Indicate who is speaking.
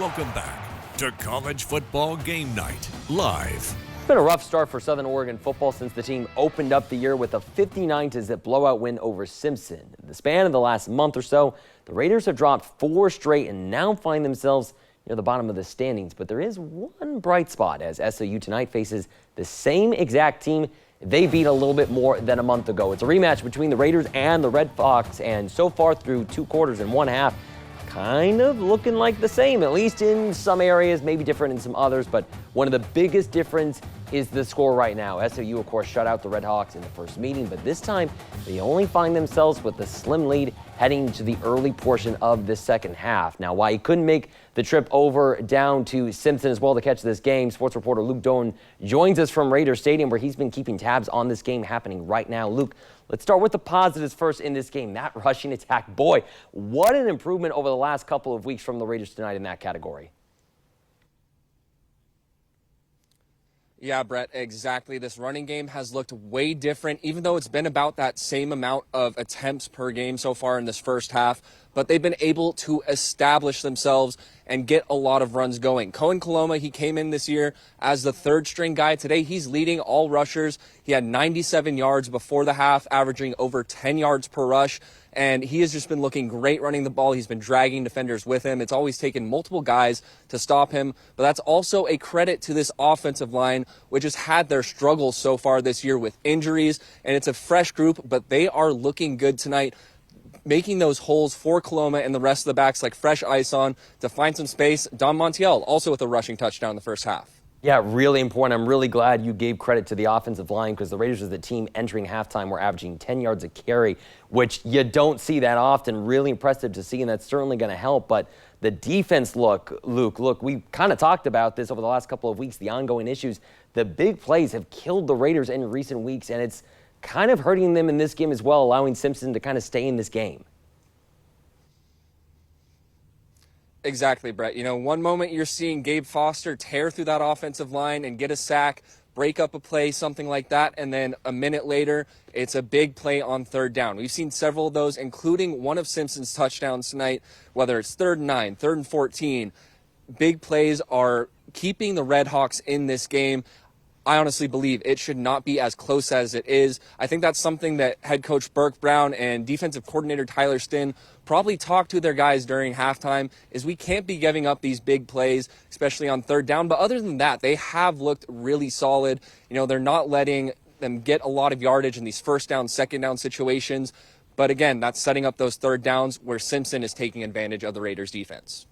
Speaker 1: Welcome back to College Football Game Night Live.
Speaker 2: It's been a rough start for Southern Oregon football since the team opened up the year with a 59-0 blowout win over Simpson. In the span of the last month or so, the Raiders have dropped 4 straight and now find themselves near the bottom of the standings. But there is one bright spot as SOU tonight faces the same exact team they beat a little bit more than a month ago. It's a rematch between the Raiders and the Red Fox, and so far through 2 quarters and 1 half, kind of looking like the same, at least in some areas, maybe different in some others. But one of the biggest difference is the score right now. SOU, of course, shut out the Red Hawks in the first meeting, but this time they only find themselves with a slim lead heading to the early portion of the second half. Now, while he couldn't make the trip over down to Simpson as well to catch this game, sports reporter Luke Doten joins us from Raider Stadium, where he's been keeping tabs on this game happening right now. Luke, let's start with the positives first in this game. That rushing attack, boy, what an improvement over the last couple of weeks from the Raiders tonight in that category.
Speaker 3: Yeah, Brett, exactly. This running game has looked way different, even though it's been about that same amount of attempts per game so far in this first half. But they've been able to establish themselves and get a lot of runs going. Cohen Coloma, he came in this year as the 3rd-string guy. Today, he's leading all rushers. He had 97 yards before the half, averaging over 10 yards per rush. And he has just been looking great running the ball. He's been dragging defenders with him. It's always taken multiple guys to stop him. But that's also a credit to this offensive line, which has had their struggles so far this year with injuries. And it's a fresh group, but they are looking good tonight, making those holes for Coloma and the rest of the backs like fresh ice on to find some space. Don Montiel also with a rushing touchdown in the first half.
Speaker 2: Yeah, really important. I'm really glad you gave credit to the offensive line, because the Raiders as the team entering halftime were averaging 10 yards a carry, which you don't see that often. Really impressive to see, and that's certainly going to help. But the defense, Luke, we kind of talked about this over the last couple of weeks, the ongoing issues. The big plays have killed the Raiders in recent weeks, and it's kind of hurting them in this game as well, allowing Simpson to kind of stay in this game.
Speaker 3: Exactly, Brett. You know, one moment you're seeing Gabe Foster tear through that offensive line and get a sack, break up a play, something like that, and then a minute later, it's a big play on 3rd down. We've seen several of those, including one of Simpson's touchdowns tonight, whether it's 3rd and 9, 3rd and 14. Big plays are keeping the Red Hawks in this game. I honestly believe it should not be as close as it is. I think that's something that head coach Burke Brown and defensive coordinator Tyler Stinn probably talked to their guys during halftime, is we can't be giving up these big plays, especially on 3rd down. But other than that, they have looked really solid. You know, they're not letting them get a lot of yardage in these 1st down, 2nd down situations. But again, that's setting up those 3rd downs where Simpson is taking advantage of the Raiders defense.